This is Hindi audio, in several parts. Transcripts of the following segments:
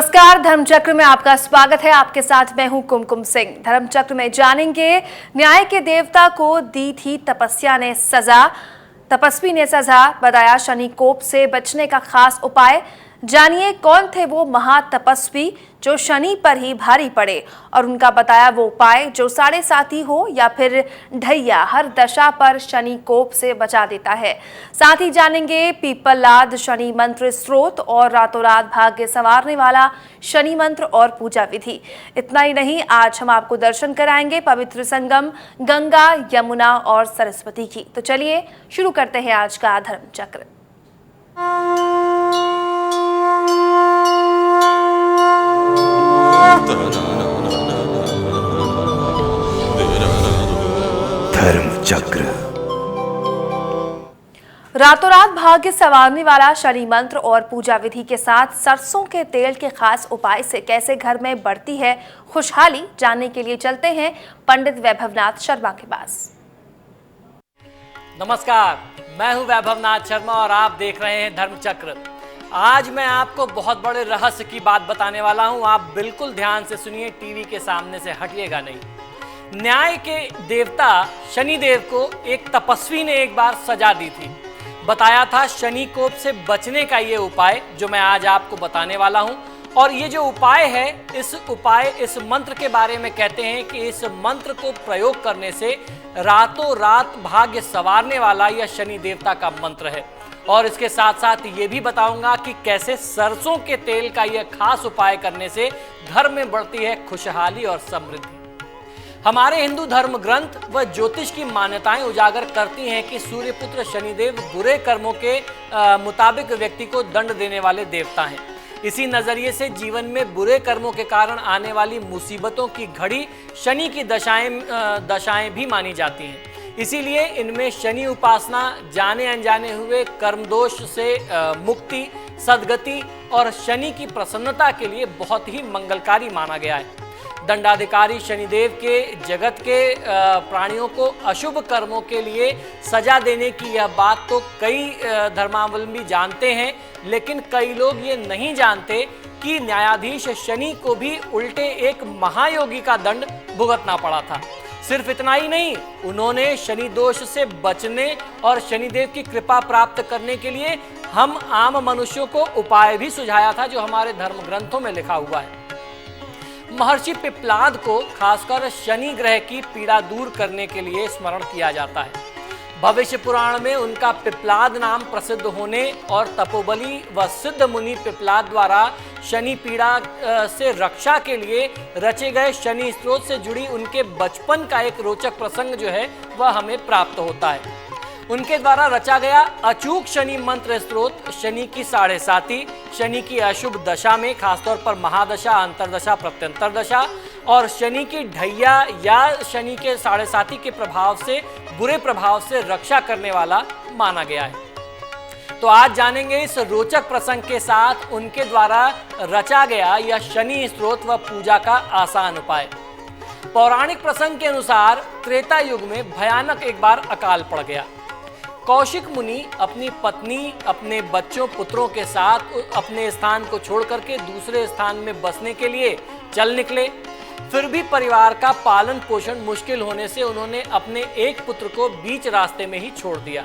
नमस्कार, धर्मचक्र में आपका स्वागत है। आपके साथ मैं हूं कुमकुम सिंह। धर्मचक्र में जानेंगे, न्याय के देवता को दी थी तपस्या ने सजा, तपस्वी ने सजा बताया शनि कोप से बचने का खास उपाय। जानिए कौन थे वो महातपस्वी जो शनि पर ही भारी पड़े और उनका बताया वो उपाय जो साढ़े साथी हो या फिर ढैया हर दशा पर शनि कोप से बचा देता है। साथ ही जानेंगे पीपललाद शनि मंत्र स्रोत और रातों रात भाग्य संवारने वाला शनि मंत्र और पूजा विधि। इतना ही नहीं, आज हम आपको दर्शन कराएंगे पवित्र संगम गंगा, यमुना और सरस्वती की। तो चलिए शुरू करते हैं आज का धर्मचक्र। धर्मचक्र। रातों रात भाग्य संवारने वाला शनि मंत्र और पूजा विधि के साथ सरसों के तेल के खास उपाय से कैसे घर में बढ़ती है खुशहाली, जानने के लिए चलते हैं पंडित वैभवनाथ शर्मा के पास। नमस्कार, मैं हूं वैभवनाथ शर्मा और आप देख रहे हैं धर्मचक्र। आज मैं आपको बहुत बड़े रहस्य की बात बताने वाला हूं। आप बिल्कुल ध्यान से सुनिए, टीवी के सामने से हटिएगा नहीं। न्याय के देवता शनिदेव को एक तपस्वी ने एक बार सजा दी थी। बताया था शनि कोप से बचने का ये उपाय जो मैं आज आपको बताने वाला हूं। और ये जो उपाय है, इस मंत्र के बारे में कहते हैं कि इस मंत्र को प्रयोग करने से रातों रात भाग्य संवारने वाला यह शनि देवता का मंत्र है। और इसके साथ साथ ये भी बताऊंगा कि कैसे सरसों के तेल का यह खास उपाय करने से घर में बढ़ती है खुशहाली और समृद्धि। हमारे हिंदू धर्म ग्रंथ व ज्योतिष की मान्यताएं उजागर करती हैं कि सूर्यपुत्र शनिदेव बुरे कर्मों के मुताबिक व्यक्ति को दंड देने वाले देवता हैं। इसी नजरिए से जीवन में बुरे कर्मों के कारण आने वाली मुसीबतों की घड़ी शनि की दशाएं भी मानी जाती हैं। इसीलिए इनमें शनि उपासना जाने अनजाने हुए कर्म दोष से मुक्ति, सद्गति और शनि की प्रसन्नता के लिए बहुत ही मंगलकारी माना गया है। दंडाधिकारी शनिदेव के जगत के प्राणियों को अशुभ कर्मों के लिए सजा देने की यह बात तो कई धर्मावलंबी जानते हैं, लेकिन कई लोग ये नहीं जानते कि न्यायाधीश शनि को भी उल्टे एक महायोगी का दंड भुगतना पड़ा था। सिर्फ इतना ही नहीं, उन्होंने शनि दोष से बचने और शनिदेव की कृपा प्राप्त करने के लिए हम आम मनुष्यों को उपाय भी सुझाया था जो हमारे धर्म ग्रंथों में लिखा हुआ है। महर्षि पिप्पलाद को खासकर शनि ग्रह की पीड़ा दूर करने के लिए स्मरण किया जाता है। भविष्य पुराण में उनका पिप्पलाद नाम प्रसिद्ध होने और तपोबली व सिद्ध मुनि पिप्पलाद द्वारा शनि पीड़ा से रक्षा के लिए रचे गए शनि स्त्रोत से जुड़ी उनके बचपन का एक रोचक प्रसंग जो है वह हमें प्राप्त होता है। उनके द्वारा रचा गया अचूक शनि मंत्र स्त्रोत शनि की साढ़े साती, शनि की अशुभ दशा में खासतौर पर महादशा, अंतरदशा, प्रत्यंतर दशा और शनि की ढैया या शनि के साढ़े साती के प्रभाव से, बुरे प्रभाव से रक्षा करने वाला माना गया है। तो आज जानेंगे इस रोचक प्रसंग के साथ उनके द्वारा रचा गया यह शनि स्त्रोत व पूजा का आसान उपाय। पौराणिक प्रसंग के अनुसार त्रेता युग में भयानक एक बार अकाल पड़ गया। कौशिक मुनि अपनी पत्नी, अपने बच्चों, पुत्रों के साथ अपने स्थान को छोड़ करके दूसरे स्थान में बसने के लिए चल निकले। फिर भी परिवार का पालन पोषण मुश्किल होने से उन्होंने अपने एक पुत्र को बीच रास्ते में ही छोड़ दिया।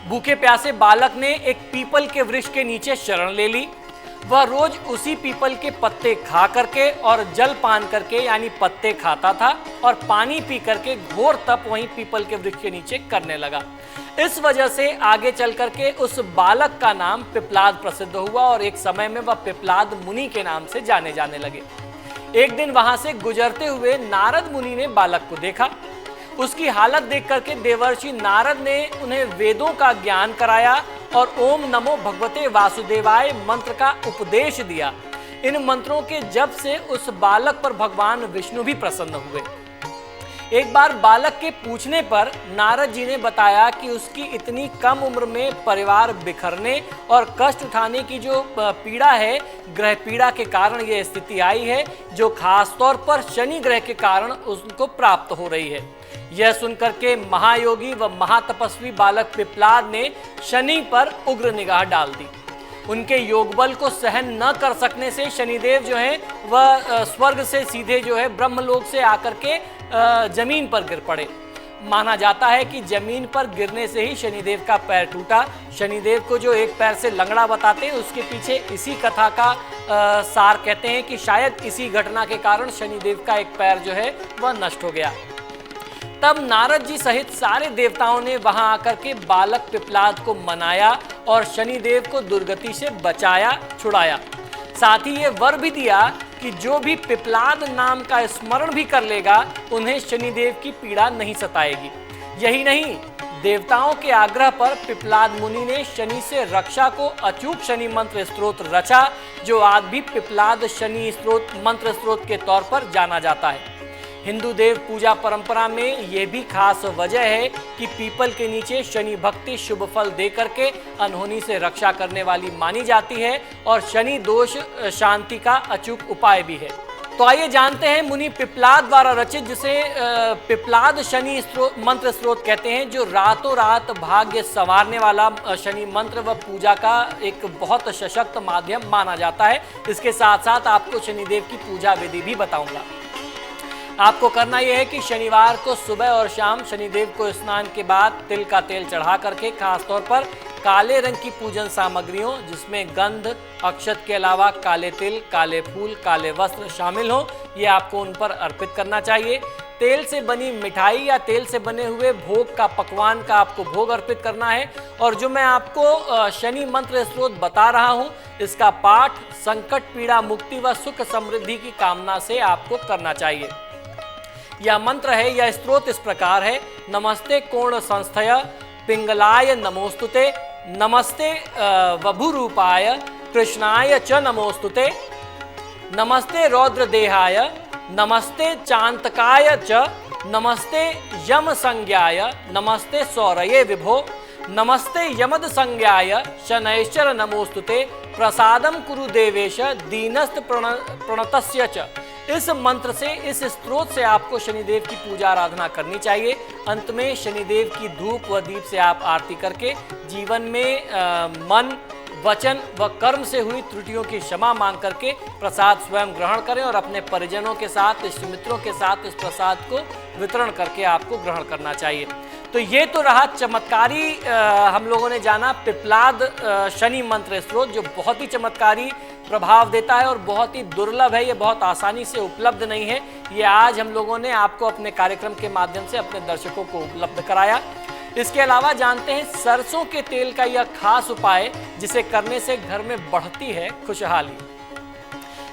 भूखे प्यासे बालक ने एक पीपल के वृक्ष के नीचे शरण ले ली। वह रोज उसी पीपल के पत्ते खा करके और जल पान करके यानी पत्ते खाता था और पानी पी करके घोर तप वहीं पीपल के वृक्ष के नीचे करने लगा। इस वजह से आगे चल करके उस बालक का नाम पिप्पलाद प्रसिद्ध हुआ और एक समय में वह पिप्पलाद मुनि के नाम से जाने जाने लगे। एक दिन वहां से गुजरते हुए नारद मुनि ने बालक को देखा। उसकी हालत देख करके देवर्षि नारद ने उन्हें वेदों का ज्ञान कराया और ओम नमो भगवते वासुदेवाय मंत्र का उपदेश दिया। इन मंत्रों के जप से उस बालक पर भगवान विष्णु भी प्रसन्न हुए। एक बार बालक के पूछने पर नारद जी ने बताया कि उसकी इतनी कम उम्र में परिवार बिखरने और कष्ट उठाने की जो पीड़ा है, ग्रह पीड़ा के कारण यह स्थिति आई है, जो खास तौर पर शनि ग्रह के कारण उसको प्राप्त हो रही है। यह सुनकर के महायोगी व महातपस्वी बालक पिप्पलाद ने शनि पर उग्र निगाह डाल दी। उनके योगबल को सहन न कर सकने से शनिदेव जो है वह स्वर्ग से सीधे जो है ब्रह्मलोक से आकर के जमीन पर गिर पड़े। माना जाता है कि जमीन पर गिरने से ही शनिदेव का पैर टूटा। शनिदेव को जो एक पैर से लंगड़ा बताते हैं, उसके पीछे इसी कथा का सार कहते हैं कि शायद इसी घटना के कारण शनिदेव का एक पैर जो है वह नष्ट हो गया। तब नारद जी सहित सारे देवताओं ने वहां आकर के बालक पिपलाद को मनाया और शनिदेव को दुर्गति से बचाया, छुड़ाया। साथ ही ये वर भी दिया कि जो भी पिपलाद नाम का स्मरण भी कर लेगा उन्हें शनिदेव की पीड़ा नहीं सताएगी। यही नहीं, देवताओं के आग्रह पर पिपलाद मुनि ने शनि से रक्षा को अचूक शनि मंत्र स्तोत्र रचा, जो आज भी पिपलाद शनि मंत्र स्तोत्र के तौर पर जाना जाता है। हिंदू देव पूजा परंपरा में यह भी खास वजह है कि पीपल के नीचे शनि भक्ति शुभ फल दे करके अनहोनी से रक्षा करने वाली मानी जाती है और शनि दोष शांति का अचूक उपाय भी है। तो आइए जानते हैं मुनि पिपलाद द्वारा रचित, जिसे पिपलाद शनि मंत्र स्रोत कहते हैं, जो रातों रात भाग्य संवारने वाला शनि मंत्र व पूजा का एक बहुत सशक्त माध्यम माना जाता है। इसके साथ साथ आपको शनिदेव की पूजा विधि भी बताऊंगा। आपको करना यह है कि शनिवार को सुबह और शाम शनिदेव को स्नान के बाद तिल का तेल चढ़ा करके खासतौर पर काले रंग की पूजन सामग्रियों, जिसमें गंध, अक्षत के अलावा काले तिल, काले फूल, काले वस्त्र शामिल हो, ये आपको उन पर अर्पित करना चाहिए। तेल से बनी मिठाई या तेल से बने हुए भोग का पकवान का आपको भोग अर्पित करना है। और जो मैं आपको शनि मंत्र स्रोत बता रहा हूँ, इसका पाठ संकट पीड़ा मुक्ति व सुख समृद्धि की कामना से आपको करना चाहिए। यह मंत्र है, यह स्तोत्र इस प्रकार है। नमस्ते कोण संस्थय पिंगलाय नमोस्तुते, नमस्ते वभुरूपाय कृष्णाय च नमोस्तुते, नमस्ते रौद्र देहाय, नमस्ते चांतकाय च, नमस्ते यम संज्ञाय, नमस्ते सौरये विभो, नमस्ते यमद संज्ञाय शनैश्चर नमोस्तुते, प्रसादम कुरु देवेश दीनस्थ प्रणतस्य च। इस मंत्र से, इस स्तोत्र से आपको शनिदेव की पूजा आराधना करनी चाहिए। अंत में शनिदेव की धूप व दीप से आप आरती करके जीवन में मन, वचन व कर्म से हुई त्रुटियों की क्षमा मांग करके प्रसाद स्वयं ग्रहण करें और अपने परिजनों के साथ, इष्ट मित्रों के साथ इस प्रसाद को वितरण करके आपको ग्रहण करना चाहिए। तो ये तो रहा चमत्कारी, हम लोगों ने जाना पिपलाद शनि मंत्र स्रोत, जो बहुत ही चमत्कारी प्रभाव देता है और बहुत ही दुर्लभ है। ये बहुत आसानी से उपलब्ध नहीं है। ये आज हम लोगों ने आपको अपने कार्यक्रम के माध्यम से अपने दर्शकों को उपलब्ध कराया। इसके अलावा जानते हैं सरसों के तेल का यह खास उपाय, जिसे करने से घर में बढ़ती है खुशहाली।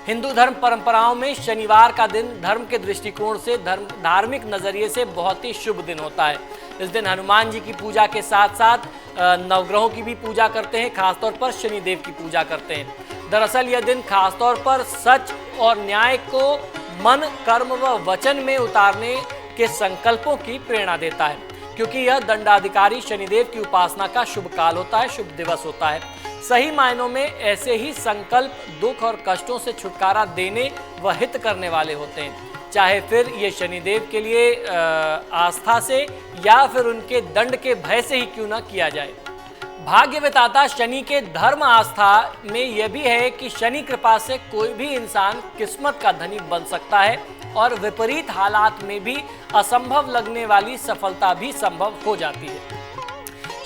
हिंदू धर्म परंपराओं में शनिवार का दिन धर्म के दृष्टिकोण से, धार्मिक नजरिए से बहुत ही शुभ दिन होता है। इस दिन हनुमान जी की पूजा के साथ साथ नवग्रहों की भी पूजा करते हैं, खासतौर पर शनिदेव की पूजा करते हैं। दरअसल यह दिन खासतौर पर सच और न्याय को मन, कर्म व वचन में उतारने के संकल्पों की प्रेरणा देता है, क्योंकि यह दंडाधिकारी शनिदेव की उपासना का शुभ काल होता है, शुभ दिवस होता है। सही मायनों में ऐसे ही संकल्प दुख और कष्टों से छुटकारा देने व हित करने वाले होते हैं, चाहे फिर ये शनिदेव के लिए आस्था से या फिर उनके दंड के भय से ही क्यों ना किया जाए। भाग्य विधाता शनि के धर्म आस्था में यह भी है कि शनि कृपा से कोई भी इंसान किस्मत का धनी बन सकता है और विपरीत हालात में भी असंभव लगने वाली सफलता भी संभव हो जाती है।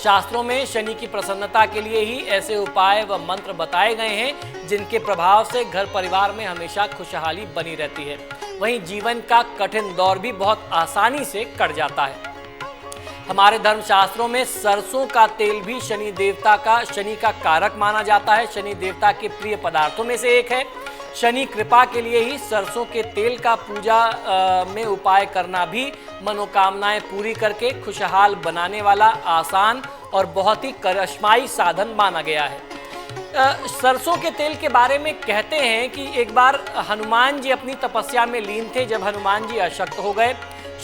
शास्त्रों में शनि की प्रसन्नता के लिए ही ऐसे उपाय व मंत्र बताए गए हैं, जिनके प्रभाव से घर परिवार में हमेशा खुशहाली बनी रहती है। वहीं जीवन का कठिन दौर भी बहुत आसानी से कट जाता है। हमारे धर्मशास्त्रों में सरसों का तेल भी शनि का कारक माना जाता है। शनि देवता के प्रिय पदार्थों में से एक है। शनि कृपा के लिए ही सरसों के तेल का पूजा में उपाय करना भी मनोकामनाएं पूरी करके खुशहाल बनाने वाला आसान और बहुत ही करिश्माई साधन माना गया है। सरसों के तेल के बारे में कहते हैं कि एक बार हनुमान जी अपनी तपस्या में लीन थे। जब हनुमान जी अशक्त हो गए,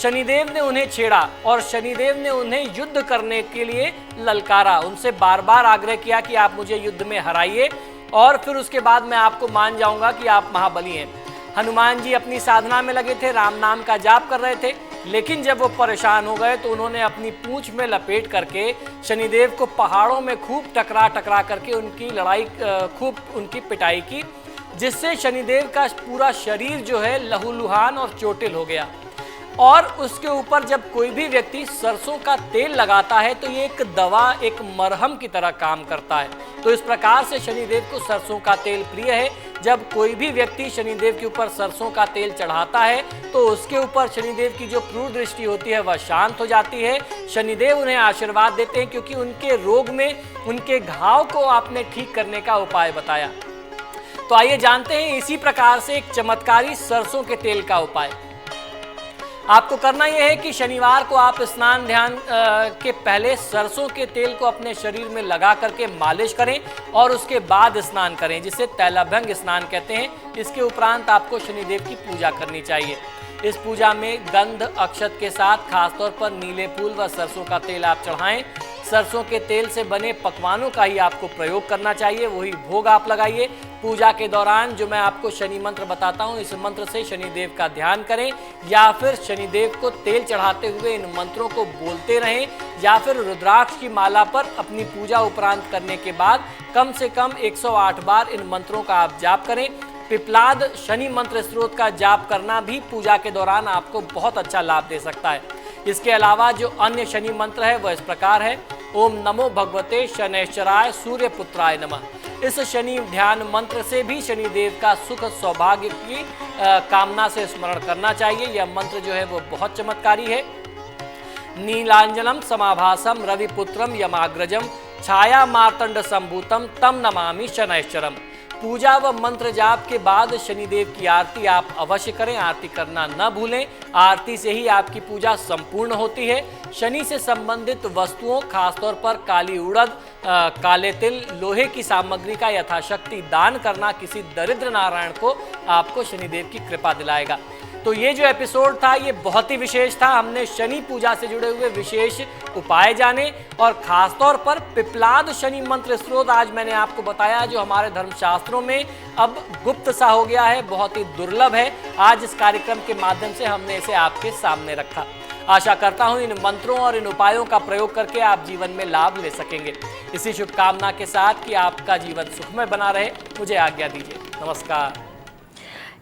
शनिदेव ने उन्हें छेड़ा और शनिदेव ने उन्हें युद्ध करने के लिए ललकारा। उनसे बार बार आग्रह किया कि आप मुझे युद्ध में हराइए और फिर उसके बाद मैं आपको मान जाऊंगा कि आप महाबली हैं। हनुमान जी अपनी साधना में लगे थे, राम नाम का जाप कर रहे थे। लेकिन जब वो परेशान हो गए तो उन्होंने अपनी पूंछ में लपेट करके शनिदेव को पहाड़ों में खूब टकरा टकरा करके उनकी लड़ाई खूब उनकी पिटाई की, जिससे शनिदेव का पूरा शरीर जो है लहूलुहान और चोटिल हो गया। और उसके ऊपर जब कोई भी व्यक्ति सरसों का तेल लगाता है तो ये एक दवा, एक मरहम की तरह काम करता है। तो इस प्रकार से शनिदेव को सरसों का तेल प्रिय है। जब कोई भी व्यक्ति शनिदेव के ऊपर सरसों का तेल चढ़ाता है तो उसके ऊपर शनिदेव की जो क्रूर दृष्टि होती है वह शांत हो जाती है। शनिदेव उन्हें आशीर्वाद देते हैं क्योंकि उनके रोग में, उनके घाव को आपने ठीक करने का उपाय बताया। तो आइए जानते हैं इसी प्रकार से एक चमत्कारी सरसों के तेल का उपाय। आपको करना यह है कि शनिवार को आप स्नान ध्यान के पहले सरसों के तेल को अपने शरीर में लगा करके मालिश करें और उसके बाद स्नान करें, जिसे तैलाभ्यंग स्नान कहते हैं। इसके उपरांत आपको शनिदेव की पूजा करनी चाहिए। इस पूजा में गंध अक्षत के साथ खासतौर पर नीले फूल व सरसों का तेल आप चढ़ाएं। सरसों के तेल से बने पकवानों का ही आपको प्रयोग करना चाहिए, वही भोग आप लगाइए। पूजा के दौरान जो मैं आपको शनि मंत्र बताता हूँ, इस मंत्र से शनिदेव का ध्यान करें या फिर शनिदेव को तेल चढ़ाते हुए इन मंत्रों को बोलते रहें, या फिर रुद्राक्ष की माला पर अपनी पूजा उपरांत करने के बाद कम से कम 108 बार इन मंत्रों का आप जाप करें। पिपलाद शनि मंत्र स्रोत का जाप करना भी पूजा के दौरान आपको बहुत अच्छा लाभ दे सकता है। इसके अलावा जो अन्य शनि मंत्र है वह इस प्रकार है। ओम नमो भगवते शनैश्चराय सूर्यपुत्राय नमः। इस शनि ध्यान मंत्र से भी शनिदेव का सुख सौभाग्य की कामना से स्मरण करना चाहिए। यह मंत्र जो है वो बहुत चमत्कारी है। नीलांजनम समाभासम रविपुत्रम यमाग्रजम छाया मार्तंड संभूतम तम नमामि शनैश्चरम। पूजा व मंत्र जाप के बाद शनिदेव की आरती आप अवश्य करें, आरती करना न भूलें। आरती से ही आपकी पूजा संपूर्ण होती है। शनि से संबंधित वस्तुओं, खासतौर पर काली उड़द, काले तिल, लोहे की सामग्री का यथाशक्ति दान करना किसी दरिद्र नारायण को आपको शनिदेव की कृपा दिलाएगा। तो ये जो एपिसोड था ये बहुत ही विशेष था। हमने शनि पूजा से जुड़े हुए विशेष उपाय जाने और खासतौर पर पिपलाद शनि मंत्र स्रोत आज मैंने आपको बताया, जो हमारे धर्मशास्त्रों में अब गुप्त सा हो गया है, बहुत ही दुर्लभ है। आज इस कार्यक्रम के माध्यम से हमने इसे आपके सामने रखा। आशा करता हूं इन मंत्रों और इन उपायों का प्रयोग करके आप जीवन में लाभ ले सकेंगे। इसी शुभकामना के साथ कि आपका जीवन सुखमय बना रहे, मुझे आज्ञा दीजिए। नमस्कार।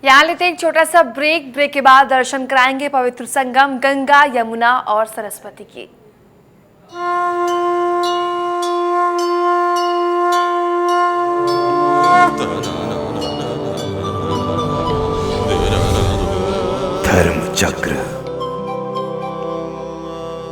यहाँ लेते एक छोटा सा ब्रेक के बाद दर्शन कराएंगे पवित्र संगम गंगा, यमुना और सरस्वती की। धर्म चक्र।